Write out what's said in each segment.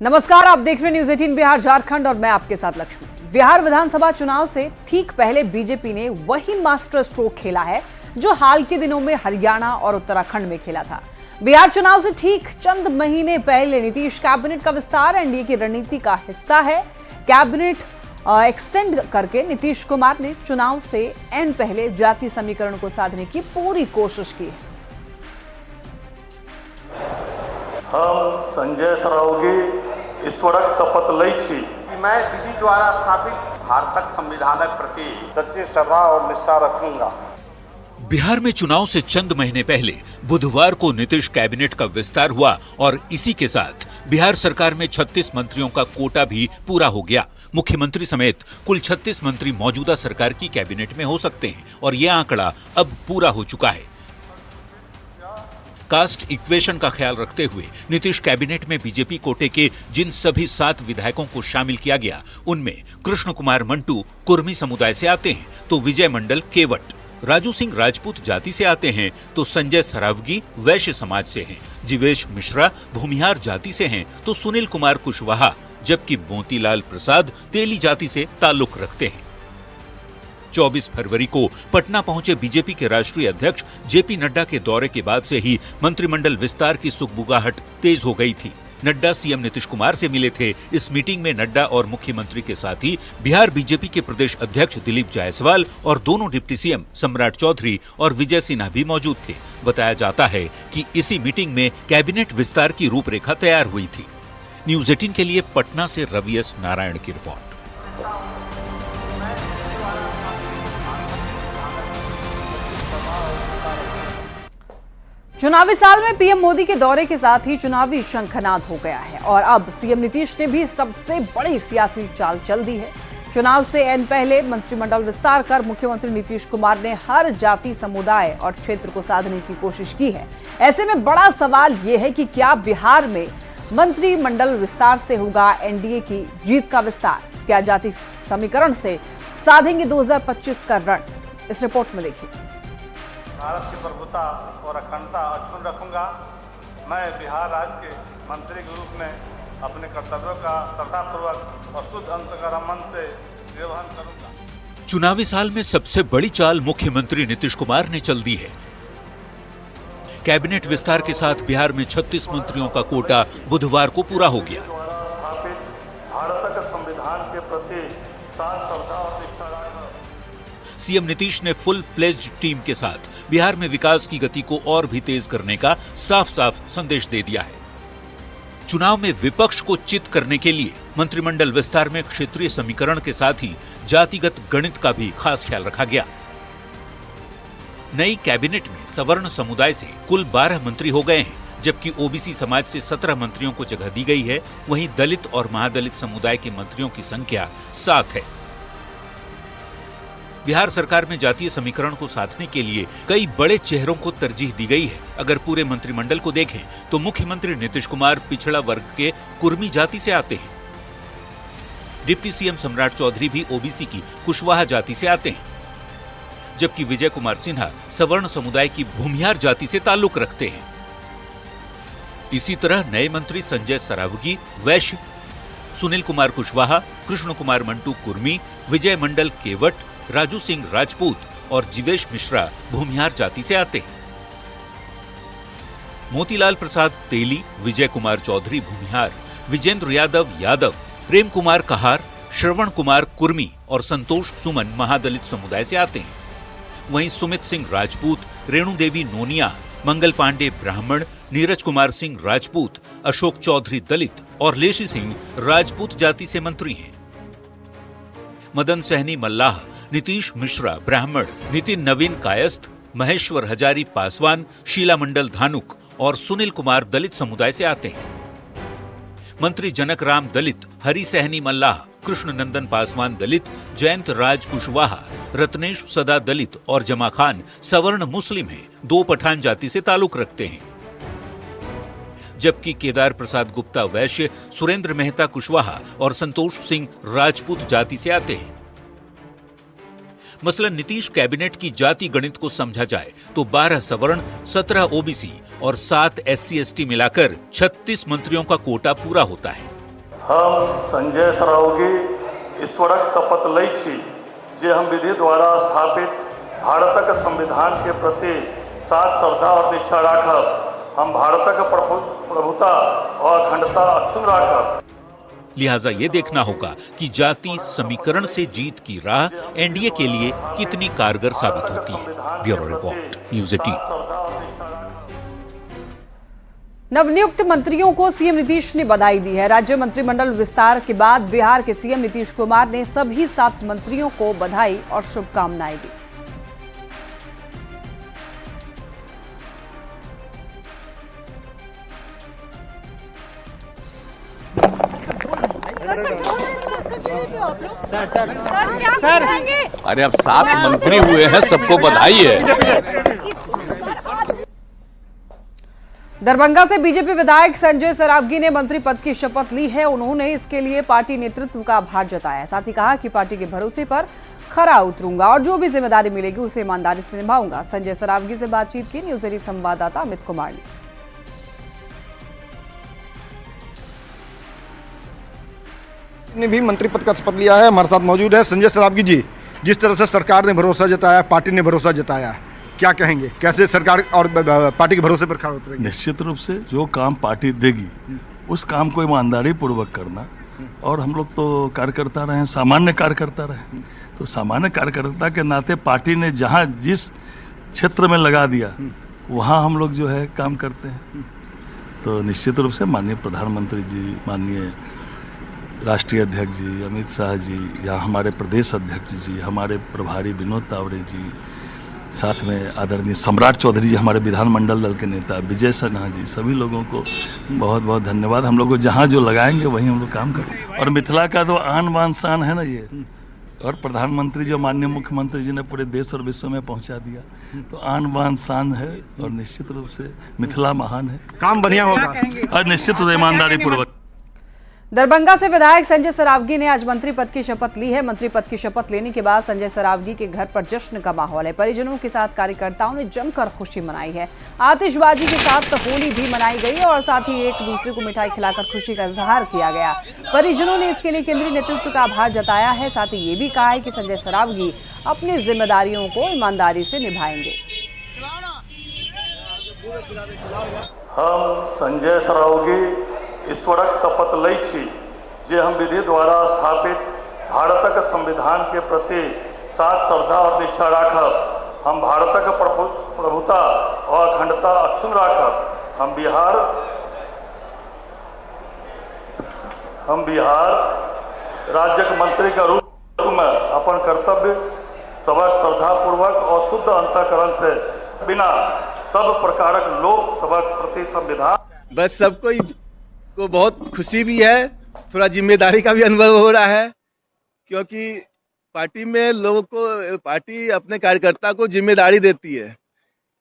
नमस्कार, आप देख रहे हैं न्यूज 18 बिहार झारखंड और मैं आपके साथ लक्ष्मी। बिहार विधानसभा चुनाव से ठीक पहले बीजेपी ने वही मास्टर स्ट्रोक खेला है जो हाल के दिनों में हरियाणा और उत्तराखंड में खेला था। बिहार चुनाव से ठीक चंद महीने पहले नीतीश कैबिनेट का विस्तार एनडीए की रणनीति का हिस्सा है। कैबिनेट एक्सटेंड करके नीतीश कुमार ने चुनाव से एन पहले जातीय समीकरण को साधने की पूरी कोशिश की है। हम संजय सरावगी ईश्वरक शपथ लै छी कि मैं विधि द्वारा स्थापित भारतक संविधानक प्रति सच्ची श्रद्धा और निष्ठा रखूंगा। बिहार में चुनाव से चंद महीने पहले बुधवार को नीतीश कैबिनेट का विस्तार हुआ और इसी के साथ बिहार सरकार में 36 मंत्रियों का कोटा भी पूरा हो गया। मुख्यमंत्री समेत कुल 36 मंत्री मौजूदा सरकार की कैबिनेट में हो सकते हैं और यह आंकड़ा अब पूरा हो चुका है। कास्ट इक्वेशन का ख्याल रखते हुए नीतीश कैबिनेट में बीजेपी कोटे के जिन सभी 7 विधायकों को शामिल किया गया, उनमें कृष्ण कुमार मंटू कुर्मी समुदाय से आते हैं तो विजय मंडल केवट, राजू सिंह राजपूत जाति से आते हैं तो संजय सरावगी वैश्य समाज से हैं, जीवेश मिश्रा भूमिहार जाति से हैं तो सुनील कुमार कुशवाहा, जबकि मोतीलाल प्रसाद तेली जाति से ताल्लुक रखते हैं। 24 फरवरी को पटना पहुंचे बीजेपी के राष्ट्रीय अध्यक्ष जेपी नड्डा के दौरे के बाद से ही मंत्रिमंडल विस्तार की सुगबुगाहट तेज हो गई थी। नड्डा सीएम नीतीश कुमार से मिले थे। इस मीटिंग में नड्डा और मुख्यमंत्री के साथ ही बिहार बीजेपी के प्रदेश अध्यक्ष दिलीप जायसवाल और दोनों डिप्टी सीएम सम्राट चौधरी और विजय सिन्हा भी मौजूद थे। बताया जाता है कि इसी मीटिंग में कैबिनेट विस्तार की रूपरेखा तैयार हुई थी। न्यूज 18 के लिए पटना से रवि एस नारायण की रिपोर्ट। चुनावी साल में पीएम मोदी के दौरे के साथ ही चुनावी शंखनाद हो गया है और अब सीएम नीतीश ने भी सबसे बड़ी सियासी चाल चल दी है। चुनाव से एन पहले मंत्रिमंडल विस्तार कर मुख्यमंत्री नीतीश कुमार ने हर जाति समुदाय और क्षेत्र को साधने की कोशिश की है। ऐसे में बड़ा सवाल यह है कि क्या बिहार में मंत्रिमंडल विस्तार से होगा एनडीए की जीत का विस्तार? क्या जाति समीकरण से साधेंगे 2025 का रण? इस रिपोर्ट में देखिए। भारत की प्रभुता और अखंडता अक्षुण्ण रखूंगा। मैं बिहार राज्य के मंत्री के रूप में अपने कर्तव्यों का श्रद्धापूर्वक और शुद्ध अंतःकरण मन से निर्वहन करूंगा। चुनावी साल में सबसे बड़ी चाल मुख्यमंत्री नीतीश कुमार ने चल दी है। कैबिनेट विस्तार के साथ बिहार में 36 मंत्रियों का कोटा बुधवार को पूरा हो गया। भारत के संविधान के प्रति श्रद्धा और निष्ठा सीएम नीतीश ने फुल फ्लेज्ड टीम के साथ बिहार में विकास की गति को और भी तेज करने का साफ साफ संदेश दे दिया है। चुनाव में विपक्ष को चित करने के लिए मंत्रिमंडल विस्तार में क्षेत्रीय समीकरण के साथ ही जातिगत गणित का भी खास ख्याल रखा गया। नई कैबिनेट में सवर्ण समुदाय से कुल 12 मंत्री हो गए हैं, जबकि ओबीसी समाज से 17 मंत्रियों को जगह दी गई है। वहीं दलित और महादलित समुदाय के मंत्रियों की संख्या 7 है। बिहार सरकार में जातीय समीकरण को साधने के लिए कई बड़े चेहरों को तरजीह दी गई है। अगर पूरे मंत्रिमंडल को देखें तो मुख्यमंत्री नीतीश कुमार पिछड़ा वर्ग के कुर्मी जाति से आते हैं। डिप्टी सीएम सम्राट चौधरी भी ओबीसी की कुशवाहा जाति से आते हैं, जबकि विजय कुमार सिन्हा सवर्ण समुदाय की भूमिहार जाति से ताल्लुक रखते हैं। इसी तरह नए मंत्री संजय सरावगी वैश्य, सुनील कुमार कुशवाहा, कृष्ण कुमार मंटू कुर्मी, विजय मंडल केवट, राजू सिंह राजपूत और जीवेश मिश्रा भूमिहार जाति से आते हैं। मोतीलाल प्रसाद तेली, विजय कुमार चौधरी भूमिहार, विजेंद्र यादव यादव, प्रेम कुमार कहार, श्रवण कुमार कुर्मी और संतोष सुमन महादलित समुदाय से आते हैं। वहीं सुमित सिंह राजपूत, रेणु देवी नोनिया, मंगल पांडे ब्राह्मण, नीरज कुमार सिंह राजपूत, अशोक चौधरी दलित और लेशी सिंह राजपूत जाति से मंत्री हैं। मदन सहनी मल्लाह, नीतीश मिश्रा ब्राह्मण, नितिन नवीन कायस्थ, महेश्वर हजारी पासवान, शीला मंडल धानुक और सुनील कुमार दलित समुदाय से आते हैं। मंत्री जनक राम दलित, हरि सहनी मल्लाह, कृष्ण नंदन पासवान दलित, जयंत राज कुशवाहा, रत्नेश सदा दलित और जमा खान सवर्ण मुस्लिम हैं। 2 पठान जाति से ताल्लुक रखते हैं, जबकि केदार प्रसाद गुप्ता वैश्य, सुरेंद्र मेहता कुशवाहा और संतोष सिंह राजपूत जाति से आते हैं। मसलन नीतीश कैबिनेट की जाति गणित को समझा जाए तो 12 सवर्ण, 17 ओबीसी और 7 SC/ST मिलाकर 36 मंत्रियों का कोटा पूरा होता है। हम संजय सरावगी ईश्वरक शपथ लै छी जे हम विधि द्वारा स्थापित भारतक संविधान के प्रति साथ श्रद्धा और निष्ठा राखब। हम भारतक प्रभुता और अखंडता अक्षुण्ण राखब। लिहाजा ये देखना होगा कि जाति समीकरण से जीत की राह एनडीए के लिए कितनी कारगर साबित होती है। Bureau report, news 18। नवनियुक्त मंत्रियों को सीएम नीतीश ने बधाई दी है। राज्य मंत्रिमंडल विस्तार के बाद बिहार के सीएम नीतीश कुमार ने सभी 7 मंत्रियों को बधाई और शुभकामनाएं दी। सर, अरे अब 7 मंत्री हुए हैं, सबको बधाई है। दरभंगा से बीजेपी विधायक संजय सरावगी ने मंत्री पद की शपथ ली है। उन्होंने इसके लिए पार्टी नेतृत्व का आभार जताया। साथ ही कहा कि पार्टी के भरोसे पर खरा उतरूंगा और जो भी जिम्मेदारी मिलेगी उसे ईमानदारी से निभाऊंगा। संजय सरावगी से बातचीत की न्यूज़ 18 संवाददाता अमित कुमार ने भी मंत्री पद का शपथ लिया है। हमारे साथ मौजूद है संजय सरावगी जी। जिस तरह से सरकार ने भरोसा जताया, पार्टी ने भरोसा जताया, क्या कहेंगे, कैसे सरकार और पार्टी के भरोसे पर खड़ा उतरेंगे? निश्चित रूप से जो काम पार्टी देगी उस काम को ईमानदारी पूर्वक करना। और हम लोग तो कार्यकर्ता रहे हैं, सामान्य कार्यकर्ता रहे, तो सामान्य कार्यकर्ता के नाते पार्टी ने जहाँ जिस क्षेत्र में लगा दिया वहाँ हम लोग जो है काम करते हैं। तो निश्चित रूप से माननीय प्रधानमंत्री जी, माननीय राष्ट्रीय अध्यक्ष जी अमित शाह जी, या हमारे प्रदेश अध्यक्ष जी, हमारे प्रभारी विनोद तावड़े जी, साथ में आदरणीय सम्राट चौधरी जी, हमारे विधानमंडल दल के नेता विजय सिन्हा जी, सभी लोगों को बहुत बहुत धन्यवाद। हम लोग को जहाँ जो लगाएंगे वहीं हम लोग काम करेंगे। और मिथिला का तो आन बान शान है ना ये, और प्रधानमंत्री जो माननीय मुख्यमंत्री जी ने पूरे देश और विश्व में पहुँचा दिया, तो आन बान शान है। और निश्चित रूप से मिथिला महान है, काम बढ़िया होगा और निश्चित रूप ईमानदारी पूर्वक। दरभंगा से विधायक संजय सरावगी ने आज मंत्री पद की शपथ ली है। मंत्री पद की शपथ लेने के बाद संजय सरावगी के घर पर जश्न का माहौल है। परिजनों के साथ कार्यकर्ताओं ने जमकर खुशी मनाई है। आतिशबाजी के साथ होली भी मनाई गई और साथ ही एक दूसरे को मिठाई खिलाकर खुशी का इजहार किया गया। परिजनों ने इसके लिए केंद्रीय नेतृत्व का आभार जताया है। साथ ही ये भी कहा है कि संजय सरावगी अपनी जिम्मेदारियों को ईमानदारी से निभाएंगे। हम संजय सरावगी ईश्वरक शपथ लै छी जे हम विधि द्वारा स्थापित भारतक संविधान के प्रति साथ श्रद्धा और निष्ठा राखब। हम भारतक प्रभुता और अखंडता अक्षुण्ण राखब। हम बिहार राज्यक मंत्री के रूप में अपन कर्तव्य सबक श्रद्धापूर्वक और शुद्ध अंतःकरण से बिना सब प्रकारक लोक सबक प्रति संविधान। बस सबको को बहुत खुशी भी है, थोड़ा जिम्मेदारी का भी अनुभव हो रहा है, क्योंकि पार्टी में लोगों को, पार्टी अपने कार्यकर्ता को जिम्मेदारी देती है।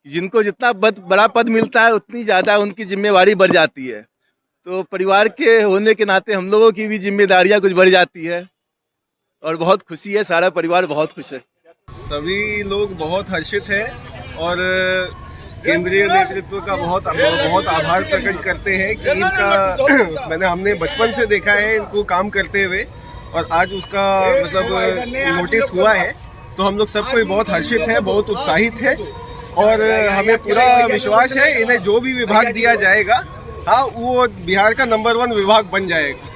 जिनको जितना बड़ा पद मिलता है उतनी ज़्यादा उनकी जिम्मेवारी बढ़ जाती है। तो परिवार के होने के नाते हम लोगों की भी जिम्मेदारियां कुछ बढ़ जाती है और बहुत खुशी है। सारा परिवार बहुत खुश है। सभी लोग बहुत हर्षित हैं और केंद्रीय नेतृत्व का बहुत आभार प्रकट करते हैं कि इनका हमने बचपन से देखा है इनको काम करते हुए, और आज उसका मतलब नोटिस हुआ है। तो हम लोग सब कोई बहुत हर्षित हैं, बहुत उत्साहित हैं और हमें पूरा विश्वास है इन्हें जो भी विभाग दिया जाएगा, हाँ, वो बिहार का नंबर 1 विभाग बन जाएगा।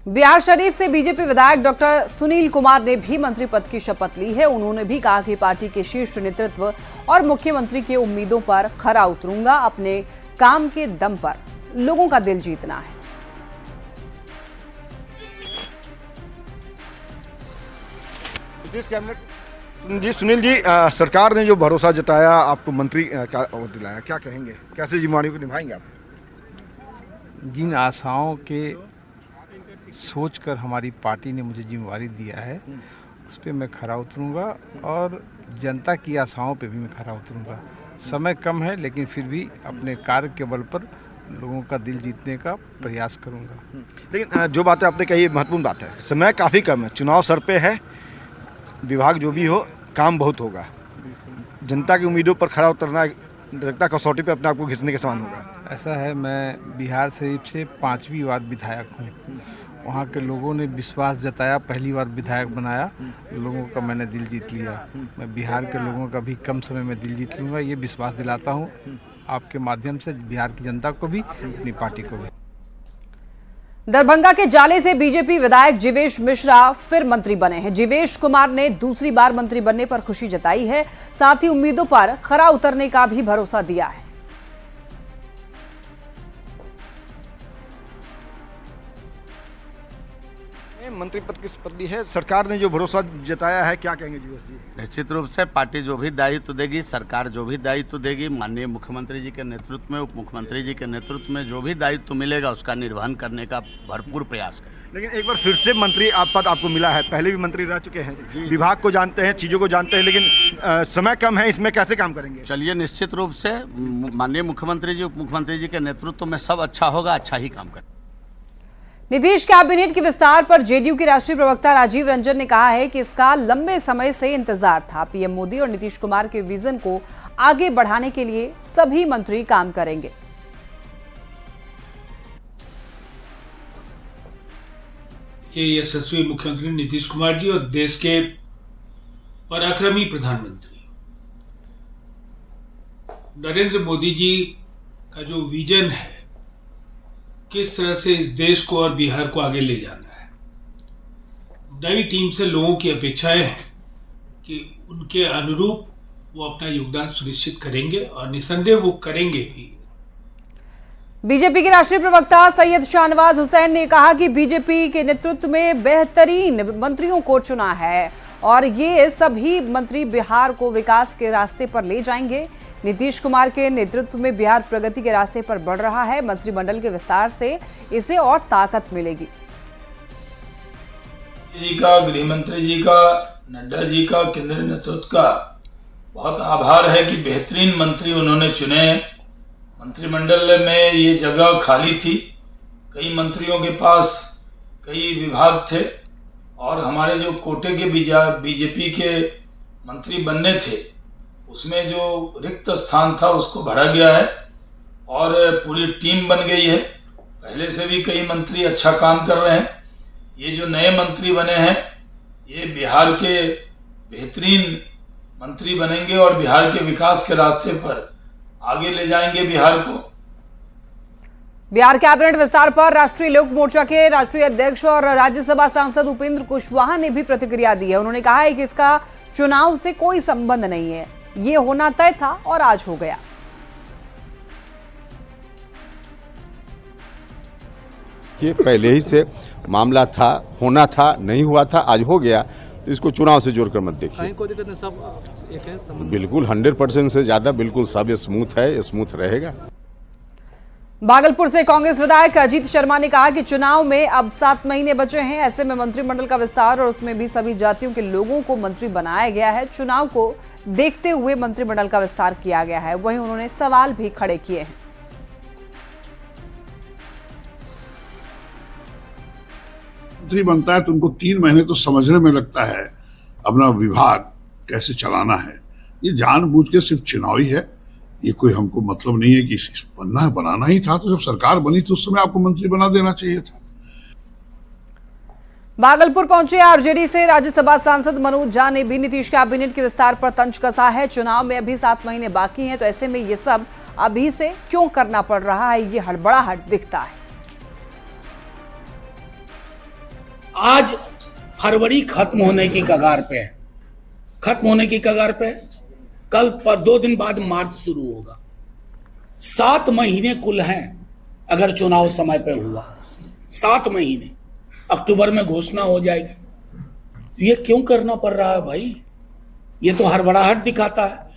बिहार शरीफ से बीजेपी विधायक डॉक्टर सुनील कुमार ने भी मंत्री पद की शपथ ली है। उन्होंने भी कहा कि पार्टी के शीर्ष नेतृत्व और मुख्यमंत्री के उम्मीदों पर खरा उतरूंगा। अपने काम के दम पर लोगों का दिल जीतना है। जी सुनील जी, सरकार ने जो भरोसा जताया, आपको मंत्री का दिलाया, क्या कहेंगे, कैसे जिम्मेदारी को निभाएंगे आप? जिन आशाओं के सोचकर हमारी पार्टी ने मुझे जिम्मेवारी दिया है उस पर मैं खरा उतरूंगा और जनता की आशाओं पे भी मैं खरा उतरूंगा। समय कम है लेकिन फिर भी अपने कार्य के बल पर लोगों का दिल जीतने का प्रयास करूंगा। लेकिन जो बातें आपने कही महत्वपूर्ण बात है, समय काफ़ी कम है, चुनाव सर पे है, विभाग जो भी हो काम बहुत होगा, जनता की उम्मीदों पर खरा उतरना लगता है कसौटी पे अपने आप को घिसने के समान होगा। ऐसा है, मैं बिहार शरीफ से 5वीं बार विधायक हूँ। वहाँ के लोगों ने विश्वास जताया, पहली बार विधायक बनाया, लोगों का मैंने दिल जीत लिया। मैं बिहार के लोगों का भी कम समय में दिल जीत लूँगा, ये विश्वास दिलाता हूँ आपके माध्यम से बिहार की जनता को भी, अपनी पार्टी को भी। दरभंगा के जाले से बीजेपी विधायक जीवेश मिश्रा फिर मंत्री बने हैं। जीवेश कुमार ने दूसरी बार मंत्री बनने पर खुशी जताई है, साथ ही उम्मीदों पर खरा उतरने का भी भरोसा दिया है। मंत्री पद की शपथ ली है, सरकार ने जो भरोसा जताया है, क्या कहेंगे जीवेश जी? निश्चित रूप से पार्टी जो भी दायित्व देगी, सरकार जो भी दायित्व देगी, माननीय मुख्यमंत्री जी के नेतृत्व में, उप मुख्यमंत्री जी के नेतृत्व में जो भी दायित्व मिलेगा उसका निर्वहन करने का भरपूर प्रयास करें। लेकिन एक बार फिर से मंत्री पद आपको मिला है, पहले भी मंत्री रह चुके हैं, विभाग को जानते हैं, चीज़ों को जानते हैं, लेकिन समय कम है, इसमें कैसे काम करेंगे? चलिए, निश्चित रूप से माननीय मुख्यमंत्री जी, उप मुख्यमंत्री जी के नेतृत्व में सब अच्छा होगा, अच्छा ही काम करें। नीतीश कैबिनेट के विस्तार पर जेडीयू के राष्ट्रीय प्रवक्ता राजीव रंजन ने कहा है कि इसका लंबे समय से इंतजार था। पीएम मोदी और नीतीश कुमार के विजन को आगे बढ़ाने के लिए सभी मंत्री काम करेंगे। कि यशस्वी मुख्यमंत्री नीतीश कुमार जी और देश के पराक्रमी प्रधानमंत्री नरेंद्र मोदी जी का जो विजन है, किस तरह से इस देश को और बिहार को आगे ले जाना है, नई टीम से लोगों की अपेक्षाएं हैं कि उनके अनुरूप वो अपना योगदान सुनिश्चित करेंगे और निसंदेह वो करेंगे भी। बीजेपी के राष्ट्रीय प्रवक्ता सैयद शाहनवाज हुसैन ने कहा कि बीजेपी के नेतृत्व में बेहतरीन मंत्रियों को चुना है और ये सभी मंत्री बिहार को विकास के रास्ते पर ले जाएंगे। नीतीश कुमार के नेतृत्व में बिहार प्रगति के रास्ते पर बढ़ रहा है। मंत्रिमंडल के विस्तार से इसे और ताकत मिलेगी। जी का, गृह मंत्री जी का, नड्डा जी का, केंद्रीय नेतृत्व का बहुत आभार है कि बेहतरीन मंत्री उन्होंने चुने। मंत्रिमंडल में ये जगह खाली थी, कई मंत्रियों के पास कई विभाग थे और हमारे जो कोटे के बीजेपी के मंत्री बनने थे उसमें जो रिक्त स्थान था उसको भरा गया है और पूरी टीम बन गई है। पहले से भी कई मंत्री अच्छा काम कर रहे हैं। ये जो नए मंत्री बने हैं ये बिहार के बेहतरीन मंत्री बनेंगे और बिहार के विकास के रास्ते पर आगे ले जाएंगे बिहार को। बिहार कैबिनेट विस्तार पर राष्ट्रीय लोक मोर्चा के राष्ट्रीय अध्यक्ष और राज्यसभा सांसद उपेंद्र कुशवाहा ने भी प्रतिक्रिया दी है। उन्होंने कहा है कि इसका चुनाव से कोई संबंध नहीं है, ये होना तय था और आज हो गया। ये पहले ही से मामला था, होना था, नहीं हुआ था, आज हो गया, तो इसको चुनाव से जोड़कर मत देखिए। बिल्कुल 100% से ज्यादा बिल्कुल सब स्मूथ है, स्मूथ रहेगा। भागलपुर से कांग्रेस विधायक अजीत शर्मा ने कहा कि चुनाव में अब 7 महीने बचे हैं, ऐसे में मंत्रिमंडल का विस्तार और उसमें भी सभी जातियों के लोगों को मंत्री बनाया गया है। चुनाव को देखते हुए मंत्रिमंडल का विस्तार किया गया है। वहीं उन्होंने सवाल भी खड़े किए हैं। मंत्री बनता है तो उनको 3 महीने तो समझने में लगता है अपना विभाग कैसे चलाना है। ये जानबूझ के सिर्फ चुनावी है, ये कोई हमको मतलब नहीं है कि बनना है, बनाना ही था। तो जब सरकार बनी तो उस समय आपको मंत्री बना देना चाहिए था। भागलपुर पहुंचे आरजेडी से राज्यसभा सांसद मनोज झा ने भी नीतीश कैबिनेट के विस्तार पर तंज कसा है। चुनाव में अभी 7 महीने बाकी हैं, तो ऐसे में ये सब अभी से क्यों करना पड़ रहा है, ये हड़बड़ाहट दिखता है। आज फरवरी खत्म होने की कगार पे है, खत्म होने की कगार पे। कल पर 2 दिन बाद मार्च शुरू होगा। 7 महीने कुल हैं अगर चुनाव समय पे हुआ। 7 महीने, अक्टूबर में घोषणा हो जाएगी। ये क्यों करना पड़ रहा है भाई? ये तो हड़बड़ाहट दिखाता है।